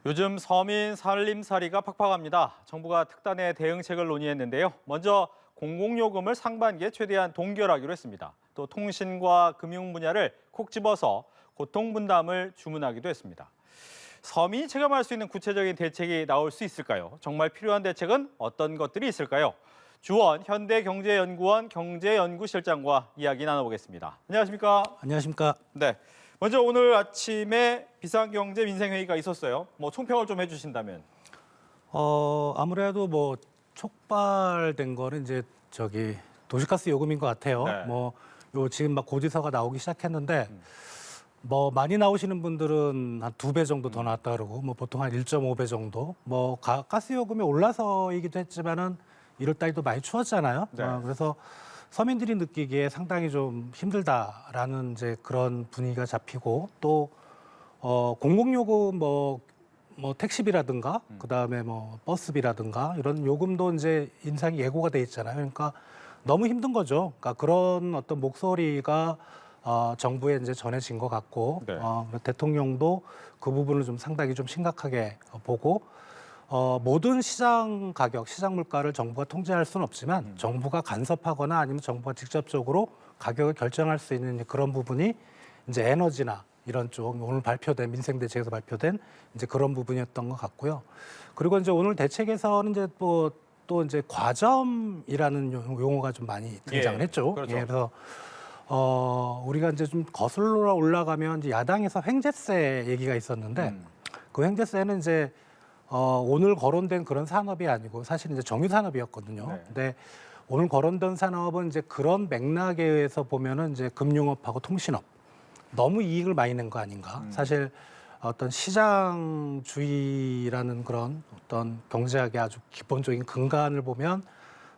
요즘 서민 살림살이가 팍팍합니다. 정부가 특단의 대응책을 논의했는데요. 먼저 공공요금을 상반기에 최대한 동결하기로 했습니다. 또 통신과 금융 분야를 콕 집어서 고통분담을 주문하기도 했습니다. 서민이 체감할 수 있는 구체적인 대책이 나올 수 있을까요? 정말 필요한 대책은 어떤 것들이 있을까요? 주원 현대경제연구원 경제연구실장과 이야기 나눠보겠습니다. 안녕하십니까? 안녕하십니까? 네. 먼저 오늘 아침에 비상경제 민생회의가 있었어요. 총평을 좀 해주신다면. 아무래도 촉발된 거는 이제 도시가스 요금인 것 같아요. 네. 요 지금 막 고지서가 나오기 시작했는데 많이 나오시는 분들은 한 2배 정도 더 나왔다 그러고 보통 한 1.5배 정도. 가스 요금이 올라서이기도 했지만은 1월 달도 많이 추웠잖아요. 네. 그래서 서민들이 느끼기에 상당히 좀 힘들다라는 이제 그런 분위기가 잡히고 또 공공요금 택시비라든가 그다음에 버스비라든가 이런 요금도 이제 인상이 예고가 돼 있잖아요. 그러니까 너무 힘든 거죠. 그러니까 그런 어떤 목소리가 정부에 이제 전해진 것 같고 네. 대통령도 그 부분을 좀 상당히 좀 심각하게 보고 모든 시장 가격, 시장 물가를 정부가 통제할 수는 없지만 정부가 간섭하거나 아니면 정부가 직접적으로 가격을 결정할 수 있는 그런 부분이 이제 에너지나 이런 쪽 오늘 발표된 민생대책에서 발표된 이제 그런 부분이었던 것 같고요. 그리고 이제 오늘 대책에서는 이제 또 이제 과점이라는 용어가 좀 많이 등장을 했죠. 그렇죠. 그래서 우리가 이제 좀 거슬러 올라가면 이제 야당에서 횡재세 얘기가 있었는데 그 횡재세는 이제 오늘 거론된 그런 산업이 아니고 사실 이제 정유 산업이었거든요. 네. 근데 오늘 거론된 산업은 이제 그런 맥락에 의해서 보면은 이제 금융업하고 통신업 너무 이익을 많이 낸 거 아닌가. 사실 어떤 시장주의라는 그런 어떤 경제학의 아주 기본적인 근간을 보면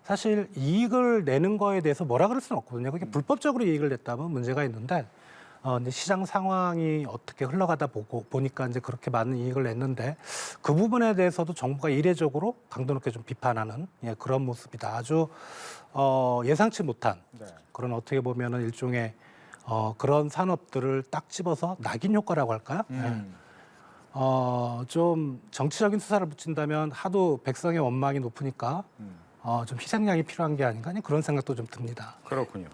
사실 이익을 내는 거에 대해서 뭐라 그럴 수는 없거든요. 그게 불법적으로 이익을 냈다면 문제가 있는데 근데 시장 상황이 어떻게 흘러가다 보니까 이제 그렇게 많은 이익을 냈는데 그 부분에 대해서도 정부가 이례적으로 강도 높게 좀 비판하는 그런 모습이다. 아주 예상치 못한 네. 그런 어떻게 보면은 일종의 그런 산업들을 딱 집어서 낙인 효과라고 할까요? 좀 정치적인 수사를 붙인다면 하도 백성의 원망이 높으니까 좀 희생양이 필요한 게 아닌가 그런 생각도 좀 듭니다. 그렇군요.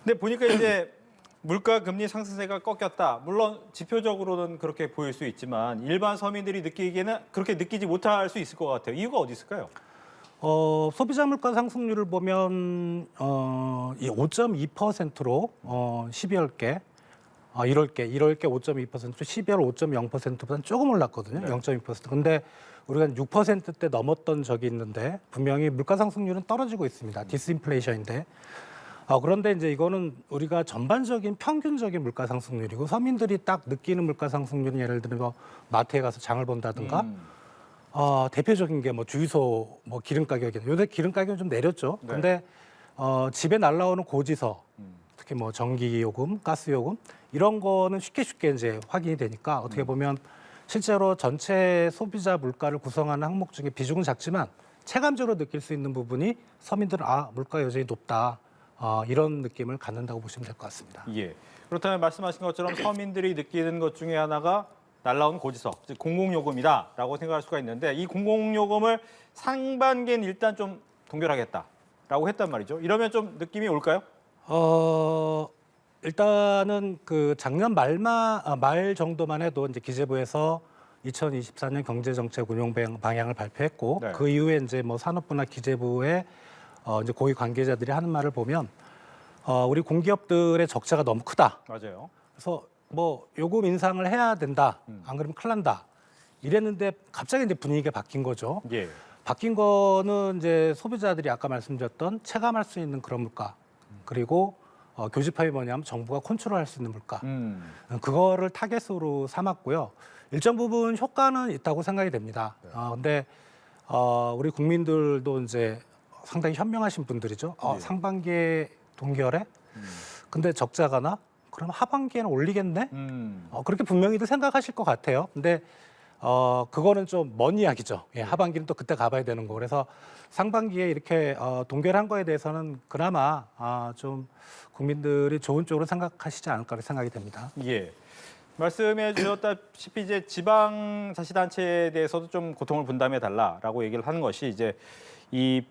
근데 보니까 이제 물가 금리 상승세가 꺾였다. 물론 지표적으로는 그렇게 보일 수 있지만 일반 서민들이 느끼기에는 그렇게 느끼지 못할 수 있을 것 같아요. 이유가 어디 있을까요? 소비자 물가 상승률을 보면 이 5.2%로 12월께 1월께 5.2%, 12월 5.0%보다는 조금 올랐거든요. 네. 0.2%. 근데 우리가 6%대 넘었던 적이 있는데 분명히 물가 상승률은 떨어지고 있습니다. 디스인플레이션인데. 그런데 이제 이거는 우리가 전반적인 평균적인 물가 상승률이고 서민들이 딱 느끼는 물가 상승률은 예를 들면 마트에 가서 장을 본다든가 대표적인 게 주유소 기름 가격이 요새 기름 가격은 좀 내렸죠. 네. 근데 집에 날라오는 고지서 특히 전기요금, 가스요금 이런 거는 쉽게 이제 확인이 되니까 어떻게 보면 실제로 전체 소비자 물가를 구성하는 항목 중에 비중은 작지만 체감적으로 느낄 수 있는 부분이 서민들은 물가 여전히 높다. 이런 느낌을 갖는다고 보시면 될 것 같습니다. 예. 그렇다면 말씀하신 것처럼 서민들이 느끼는 것 중에 하나가 날라온 고지서, 즉 공공요금이다라고 생각할 수가 있는데 이 공공요금을 상반기엔 일단 좀 동결하겠다라고 했단 말이죠. 이러면 좀 느낌이 올까요? 일단은 그 작년 말 정도만 해도 이제 기재부에서 2024년 경제정책 운용 방향을 발표했고 네. 그 이후에 이제 산업부나 기재부의 이제 고위 관계자들이 하는 말을 보면 우리 공기업들의 적자가 너무 크다. 맞아요. 그래서 요금 인상을 해야 된다. 안 그러면 큰일 난다. 이랬는데 갑자기 이제 분위기가 바뀐 거죠. 예. 바뀐 거는 이제 소비자들이 아까 말씀드렸던 체감할 수 있는 그런 물가 그리고 교집합이 뭐냐면 정부가 컨트롤할 수 있는 물가 그거를 타겟으로 삼았고요. 일정 부분 효과는 있다고 생각이 됩니다. 근데 우리 국민들도 이제 상당히 현명하신 분들이죠. 예. 상반기에 동결해? 근데 적자가 나? 그럼 하반기에는 올리겠네? 그렇게 분명히도 생각하실 것 같아요. 근데 그거는 좀 먼 이야기죠. 예, 하반기는 또 그때 가봐야 되는 거. 그래서 상반기에 이렇게 동결한 거에 대해서는 그나마 좀 국민들이 좋은 쪽으로 생각하시지 않을까 생각이 됩니다. 예. 말씀해 주셨다시피 이제 지방자치단체에 대해서도 좀 고통을 분담해 달라라고 얘기를 하는 것이 이제 이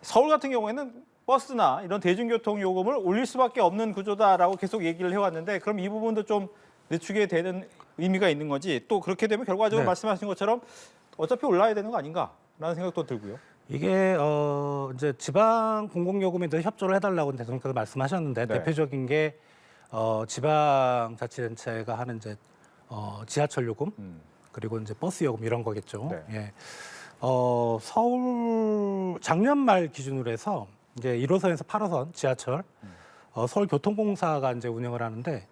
서울 같은 경우에는 버스나 이런 대중교통 요금을 올릴 수밖에 없는 구조다라고 계속 얘기를 해왔는데 그럼 이 부분도 좀 늦추게 되는 의미가 있는 건지 또 그렇게 되면 결과적으로 네. 말씀하신 것처럼 어차피 올라야 되는 거 아닌가라는 생각도 들고요. 이게 이제 지방 공공요금에 대해서 협조를 해달라고 대통령께서 말씀하셨는데 네. 대표적인 게 지방자치단체가 하는 이제 지하철 요금 그리고 이제 버스 요금 이런 거겠죠. 네. 예. 서울 작년 말 기준으로 해서 이제 1호선에서 8호선 지하철 서울교통공사가 이제 운영을 하는데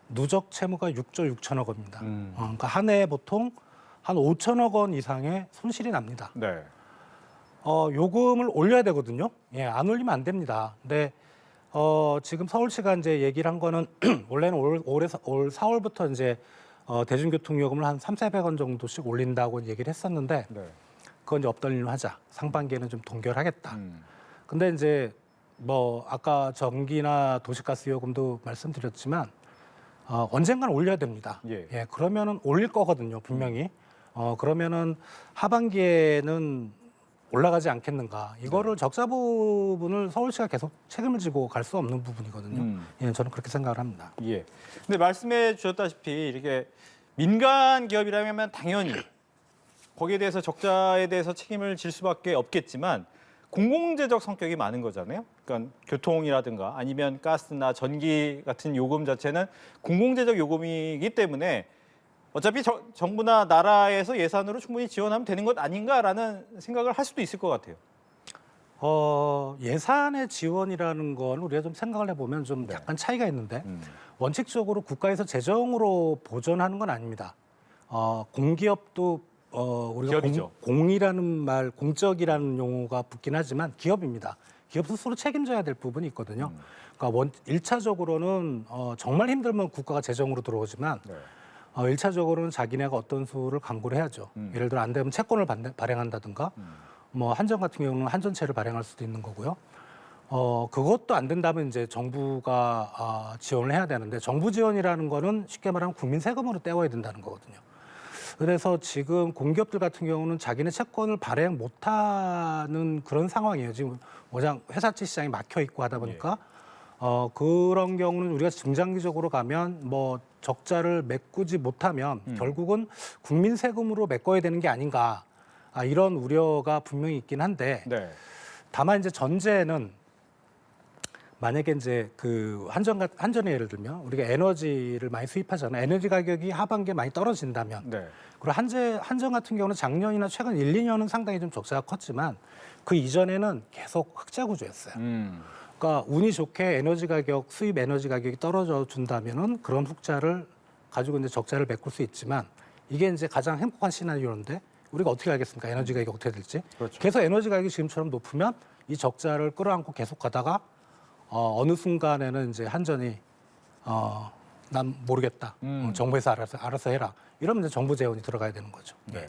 누적 채무가 6조 6천억 원입니다. 그러니까 한 해에 보통 한 5천억 원 이상의 손실이 납니다. 네. 요금을 올려야 되거든요. 예, 안 올리면 안 됩니다. 근데 지금 서울시가 이제 얘기를 한 거는 원래는 올 4월부터 이제 대중교통 요금을 한 3,400원 정도씩 올린다고 얘기를 했었는데 네. 그건 이제 없던 일로 하자. 상반기에는 좀 동결하겠다. 근데 이제 뭐 아까 전기나 도시가스 요금도 말씀드렸지만 언젠가는 올려야 됩니다. 예. 그러면은 올릴 거거든요, 분명히. 그러면은 하반기에는 올라가지 않겠는가. 이거를 적자 부분을 서울시가 계속 책임을 지고 갈 수 없는 부분이거든요. 예, 저는 그렇게 생각을 합니다. 예. 근데 말씀해 주셨다시피 이렇게 민간 기업이라면 당연히 거기에 대해서 적자에 대해서 책임을 질 수밖에 없겠지만 공공재적 성격이 많은 거잖아요. 그러니까 교통이라든가 아니면 가스나 전기 같은 요금 자체는 공공재적 요금이기 때문에 어차피 정부나 나라에서 예산으로 충분히 지원하면 되는 것 아닌가라는 생각을 할 수도 있을 것 같아요. 예산의 지원이라는 건 우리가 좀 생각을 해보면 좀 네. 약간 차이가 있는데 원칙적으로 국가에서 재정으로 보전하는 건 아닙니다. 공기업도 우리가 기업이죠. 공이라는 말, 공적이라는 용어가 붙긴 하지만 기업입니다. 기업 스스로 책임져야 될 부분이 있거든요. 그러니까 1차적으로는 정말 힘들면 국가가 재정으로 들어오지만 네. 1차적으로는 자기네가 어떤 수를 강구를 해야죠. 예를 들어 안 되면 채권을 발행한다든가 뭐 한전 같은 경우는 한전채를 발행할 수도 있는 거고요. 그것도 안 된다면 이제 정부가 지원을 해야 되는데 정부 지원이라는 거는 쉽게 말하면 국민 세금으로 떼워야 된다는 거거든요. 그래서 지금 공기업들 같은 경우는 자기네 채권을 발행 못하는 그런 상황이에요. 지금 워낙 회사채 시장이 막혀 있고 하다 보니까 그런 경우는 우리가 중장기적으로 가면 뭐 적자를 메꾸지 못하면 결국은 국민 세금으로 메꿔야 되는 게 아닌가 이런 우려가 분명히 있긴 한데 네. 다만 이제 전제는 만약에 이제 그 한전의 예를 들면 우리가 에너지를 많이 수입하잖아요. 에너지 가격이 하반기에 많이 떨어진다면 네. 그리고 한전 같은 경우는 작년이나 최근 1, 2년은 상당히 좀 적자가 컸지만 그 이전에는 계속 흑자 구조였어요. 그러니까 운이 좋게 수입 에너지 가격이 떨어져 준다면은 그런 흑자를 가지고 이제 적자를 메꿀 수 있지만 이게 이제 가장 행복한 시나리오인데 우리가 어떻게 알겠습니까? 에너지 가격이 어떻게 될지. 그렇죠. 계속 에너지 가격이 지금처럼 높으면 이 적자를 끌어안고 계속 가다가 어느 순간에는 이제 한전이 난 모르겠다. 정부에서 알아서 해라. 이러면 이제 정부 재원이 들어가야 되는 거죠. 네.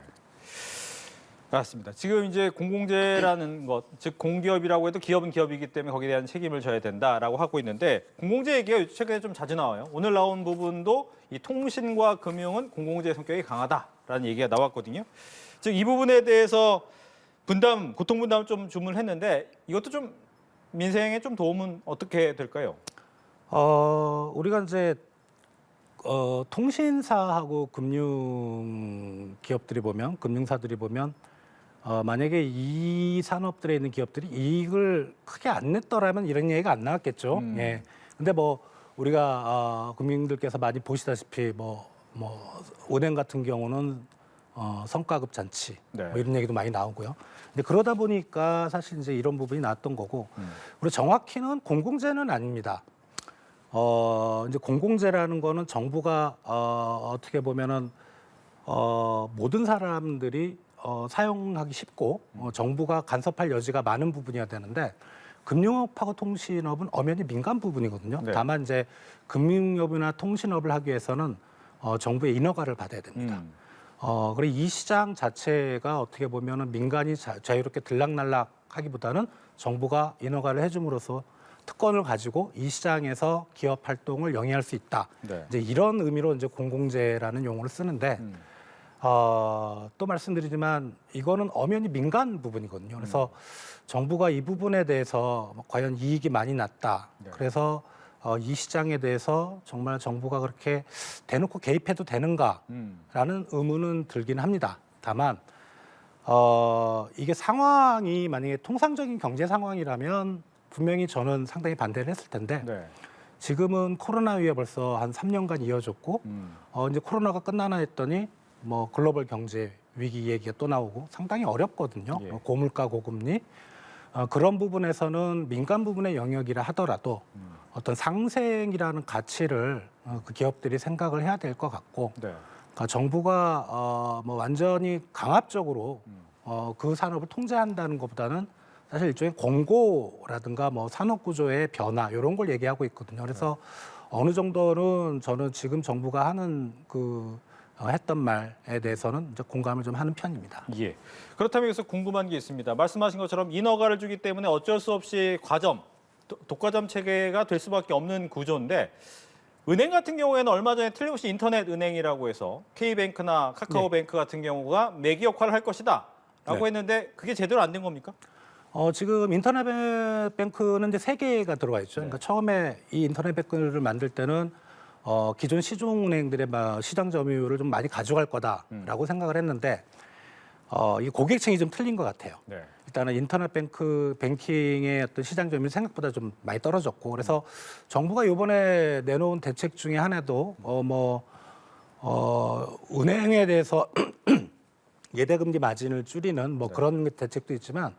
맞습니다. 지금 이제 공공재라는 것, 즉 공기업이라고 해도 기업은 기업이기 때문에 거기에 대한 책임을 져야 된다라고 하고 있는데 공공재 얘기가 최근에 좀 자주 나와요. 오늘 나온 부분도 이 통신과 금융은 공공재 성격이 강하다라는 얘기가 나왔거든요. 즉 이 부분에 대해서 고통 분담을 좀 주문했는데 이것도 좀 민생에 좀 도움은 어떻게 될까요? 우리가 이제 통신사하고 금융 기업들이 보면 금융사들이 보면 만약에 이 산업들에 있는 기업들이 이익을 크게 안 냈더라면 이런 얘기가 안 나왔겠죠. 예. 근데 뭐 우리가 국민들께서 많이 보시다시피 뭐 은행 같은 경우는 성과급 잔치 네. 뭐 이런 얘기도 많이 나오고요. 근데 그러다 보니까 사실 이제 이런 부분이 나왔던 거고 우리 정확히는 공공재는 아닙니다. 이제 공공재라는 거는 정부가 어떻게 보면은 모든 사람들이 사용하기 쉽고 정부가 간섭할 여지가 많은 부분이어야 되는데 금융업하고 통신업은 엄연히 민간 부분이거든요. 네. 다만 이제 금융업이나 통신업을 하기 위해서는 정부의 인허가를 받아야 됩니다. 그리고 이 시장 자체가 어떻게 보면은 민간이 자유롭게 들락날락하기보다는 정부가 인허가를 해줌으로써 특권을 가지고 이 시장에서 기업 활동을 영위할 수 있다. 네. 이제 이런 의미로 이제 공공재라는 용어를 쓰는데 또 말씀드리지만 이거는 엄연히 민간 부분이거든요. 그래서 정부가 이 부분에 대해서 과연 이익이 많이 났다. 네. 그래서 이 시장에 대해서 정말 정부가 그렇게 대놓고 개입해도 되는가라는 의문은 들긴 합니다. 다만 이게 상황이 만약에 통상적인 경제 상황이라면 분명히 저는 상당히 반대를 했을 텐데 네. 지금은 코로나 위에 벌써 한 3년간 이어졌고 이제 코로나가 끝나나 했더니 뭐 글로벌 경제 위기 얘기가 또 나오고 상당히 어렵거든요. 예. 고물가 고금리 그런 부분에서는 민간 부분의 영역이라 하더라도 어떤 상생이라는 가치를 그 기업들이 생각을 해야 될 것 같고 네. 그러니까 정부가 뭐 완전히 강압적으로 그 산업을 통제한다는 것보다는 사실 일종의 공고라든가 뭐 산업 구조의 변화 이런 걸 얘기하고 있거든요. 그래서 어느 정도는 저는 지금 정부가 하는 했던 말에 대해서는 이제 공감을 좀 하는 편입니다. 예. 그렇다면 여기서 궁금한 게 있습니다. 말씀하신 것처럼 인허가를 주기 때문에 어쩔 수 없이 독과점 체계가 될 수밖에 없는 구조인데 은행 같은 경우에는 얼마 전에 틀림없이 인터넷 은행이라고 해서 K뱅크나 카카오뱅크 같은 경우가 매기 역할을 할 것이다라고 네. 했는데 그게 제대로 안 된 겁니까? 지금 인터넷 뱅크는 이제 세 개가 들어와 있죠. 네. 그러니까 처음에 이 인터넷 뱅크를 만들 때는 기존 시중은행들의 시장 점유율을 좀 많이 가져갈 거다라고 생각을 했는데 이 고객층이 좀 틀린 것 같아요. 네. 일단은 인터넷 뱅킹의 어떤 시장 점유율이 생각보다 좀 많이 떨어졌고 그래서 정부가 이번에 내놓은 대책 중에 하나도 은행에 대해서 예대금리 마진을 줄이는 뭐 그런 대책도 있지만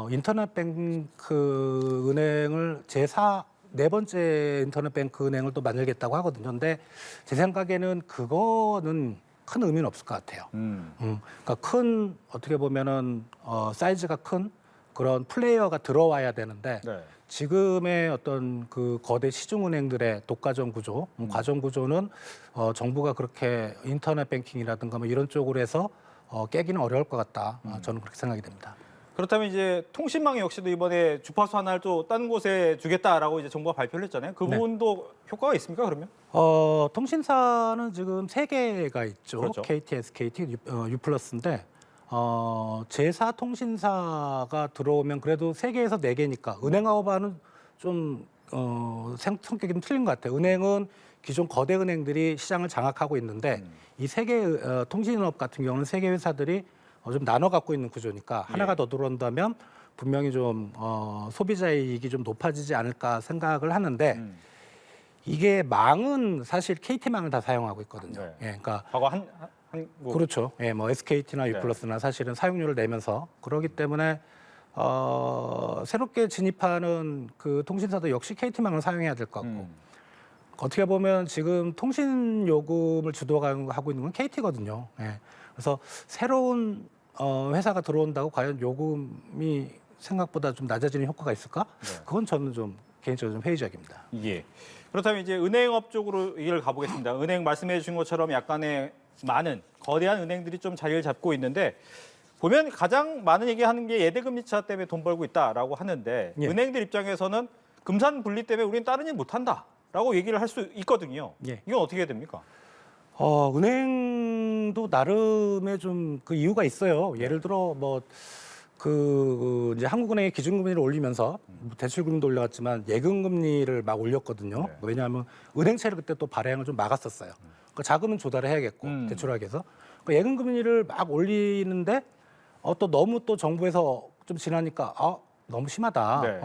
인터넷 뱅크 은행을 네 번째 인터넷 뱅크 은행을 또 만들겠다고 하거든요. 근데 제 생각에는 그거는 큰 의미는 없을 것 같아요. 그러니까 어떻게 보면은 사이즈가 큰 그런 플레이어가 들어와야 되는데 네. 지금의 어떤 그 거대 시중은행들의 독과점 구조, 과점 구조는 정부가 그렇게 인터넷 뱅킹이라든가 뭐 이런 쪽으로 해서 깨기는 어려울 것 같다. 저는 그렇게 생각이 됩니다. 그렇다면 이제 통신망 역시도 이번에 주파수 하나를 또 다른 곳에 주겠다라고 이제 정부가 발표를 했잖아요. 그 네. 부분도 효과가 있습니까? 그러면? 통신사는 지금 세 개가 있죠. 그렇죠. KT, SKT, U+인데 제4 통신사가 들어오면 그래도 세 개에서 네 개니까 은행하고는 좀 성격이 좀 틀린 것 같아요. 은행은 기존 거대 은행들이 시장을 장악하고 있는데 이 세 개 통신업 같은 경우는 세 개 회사들이 좀 나눠 갖고 있는 구조니까 하나가 더 들어온다면 분명히 좀 소비자의 이익이 좀 높아지지 않을까 생각을 하는데 이게 망은 사실 KT망을 다 사용하고 있거든요. 네. 예, 그러니까 과거 뭐 그렇죠. 예, 뭐 SKT나 네. U+나 사실은 사용료를 내면서 그러기 때문에 새롭게 진입하는 그 통신사도 역시 KT망을 사용해야 될 것 같고 어떻게 보면 지금 통신 요금을 주도하고 있는 건 KT거든요. 예. 그래서 새로운 회사가 들어온다고 과연 요금이 생각보다 좀 낮아지는 효과가 있을까? 네. 그건 저는 좀 개인적으로 좀 회의적입니다. 예. 그렇다면 이제 은행업 쪽으로 얘기를 가보겠습니다. 은행 말씀해 주신 것처럼 약간의 많은 거대한 은행들이 좀 자리를 잡고 있는데 보면 가장 많은 얘기하는 게 예대금리차 때문에 돈 벌고 있다라고 하는데 예. 은행들 입장에서는 금산 분리 때문에 우리는 다른 일 못한다라고 얘기를 할 수 있거든요. 예. 이건 어떻게 됩니까? 은행도 나름의 좀 그 이유가 있어요. 예를 들어 이제 한국은행이 기준금리를 올리면서 대출금리도 올라갔지만 예금금리를 막 올렸거든요. 네. 왜냐하면 은행채를 그때 또 발행을 좀 막았었어요. 그러니까 자금은 조달을 해야겠고 대출하기 위해서 그러니까 예금금리를 막 올리는데 또 너무 또 정부에서 좀 지나니까 너무 심하다. 네.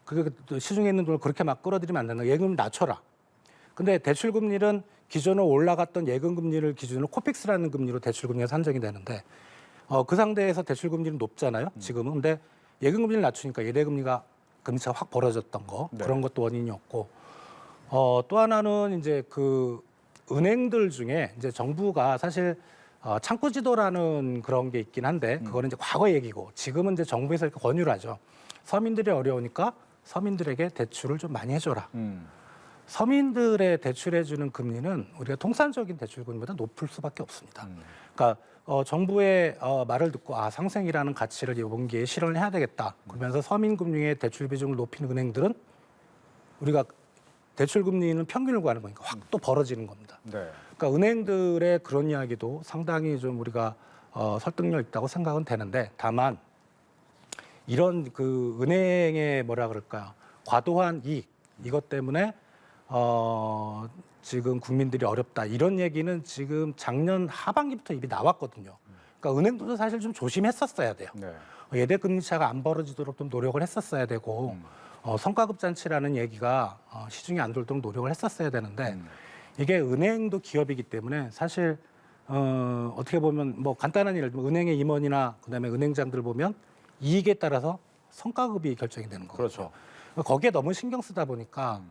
그게 또 시중에 있는 돈을 그렇게 막 끌어들이면 안 된다. 예금을 낮춰라. 근데 대출금리는 기존에 올라갔던 예금금리를 기준으로 코픽스라는 금리로 대출금리가 산정이 되는데 그 상대에서 대출금리는 높잖아요. 지금은. 근데 예금금리를 낮추니까 예대금리가 금리차가 확 벌어졌던 거 네. 그런 것도 원인이었고 또 하나는 이제 그 은행들 중에 이제 정부가 사실 창구지도라는 그런 게 있긴 한데 그거는 이제 과거 얘기고 지금은 이제 정부에서 이렇게 권유를 하죠. 서민들이 어려우니까 서민들에게 대출을 좀 많이 해줘라. 서민들의 대출해주는 금리는 우리가 통상적인 대출 금리보다 높을 수밖에 없습니다. 그러니까 정부의 말을 듣고 상생이라는 가치를 이번 기회에 실현을 해야 되겠다. 그러면서 서민 금융의 대출 비중을 높이는 은행들은 우리가 대출 금리는 평균을 구하는 거니까 확 또 벌어지는 겁니다. 네. 그러니까 은행들의 그런 이야기도 상당히 좀 우리가 설득력 있다고 생각은 되는데 다만 이런 그 은행의 뭐라 그럴까요? 과도한 이익 이것 때문에 지금 국민들이 어렵다 이런 얘기는 지금 작년 하반기부터 이미 나왔거든요. 그러니까 은행도 사실 좀 조심했었어야 돼요. 네. 예대 금리 차가 안 벌어지도록 좀 노력을 했었어야 되고 성과급 잔치라는 얘기가 시중에 안 돌도록 노력을 했었어야 되는데 이게 은행도 기업이기 때문에 사실 어떻게 보면 뭐 간단한 예를 들면 은행의 임원이나 그다음에 은행장들 보면 이익에 따라서 성과급이 결정이 되는 거죠. 그렇죠. 거기에 너무 신경 쓰다 보니까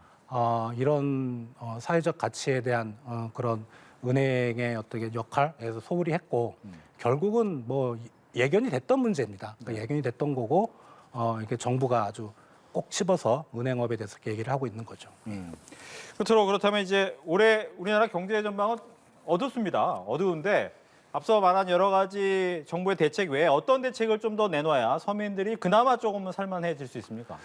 이런 사회적 가치에 대한 그런 은행의 어떤 역할에서 소홀히 했고 결국은 뭐 예견이 됐던 문제입니다. 그러니까 예견이 됐던 거고 이렇게 정부가 아주 꼭 집어서 은행업에 대해서 얘기를 하고 있는 거죠. 끝으로 그렇다면 이제 올해 우리나라 경제 전망은 어둡습니다. 어두운데 앞서 말한 여러 가지 정부의 대책 외에 어떤 대책을 좀 더 내놔야 서민들이 그나마 조금은 살만해질 수 있습니까?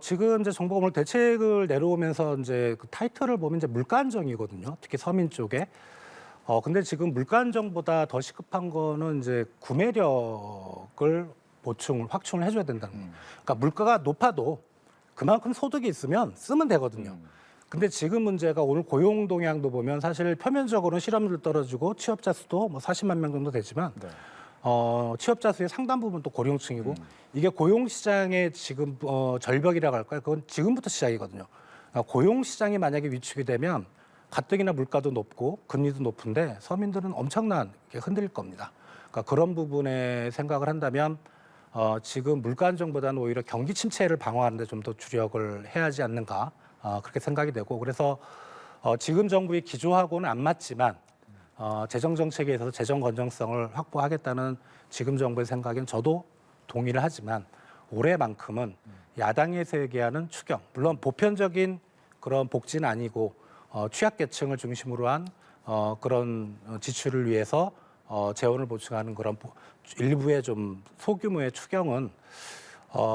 지금 이제 정부가 오늘 대책을 내려오면서 이제 그 타이틀을 보면 이제 물가 안정이거든요. 특히 서민 쪽에. 근데 지금 물가 안정보다 더 시급한 거는 이제 구매력을 확충을 해줘야 된다는 거예요. 그러니까 물가가 높아도 그만큼 소득이 있으면 쓰면 되거든요. 근데 지금 문제가 오늘 고용 동향도 보면 사실 표면적으로는 실업률 떨어지고 취업자 수도 뭐 40만 명 정도 되지만 네. 취업자 수의 상당 부분 또 고령층이고 이게 고용 시장의 지금 절벽이라고 할까요? 그건 지금부터 시작이거든요. 그러니까 고용 시장이 만약에 위축이 되면 가뜩이나 물가도 높고 금리도 높은데 서민들은 엄청난 게 흔들릴 겁니다. 그러니까 그런 부분에 생각을 한다면 지금 물가 안정보다는 오히려 경기 침체를 방어하는 데 좀 더 주력을 해야 하지 않는가 그렇게 생각이 되고 그래서 지금 정부의 기조하고는 안 맞지만 재정 정책에 있어서 재정 건전성을 확보하겠다는 지금 정부의 생각엔 저도 동의를 하지만 올해만큼은 야당에서 얘기하는 추경 물론 보편적인 그런 복지는 아니고 취약계층을 중심으로 한 그런 지출을 위해서 재원을 보충하는 그런 일부의 좀 소규모의 추경은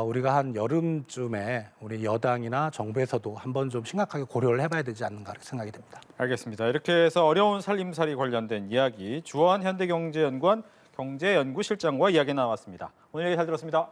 우리가 한 여름쯤에 우리 여당이나 정부에서도 한번 좀 심각하게 고려를 해봐야 되지 않는가 이렇게 생각이 됩니다. 알겠습니다. 이렇게 해서 어려운 살림살이 관련된 이야기 주한 현대경제연구원 경제연구실장과 이야기 나왔습니다. 오늘 얘기 잘 들었습니다.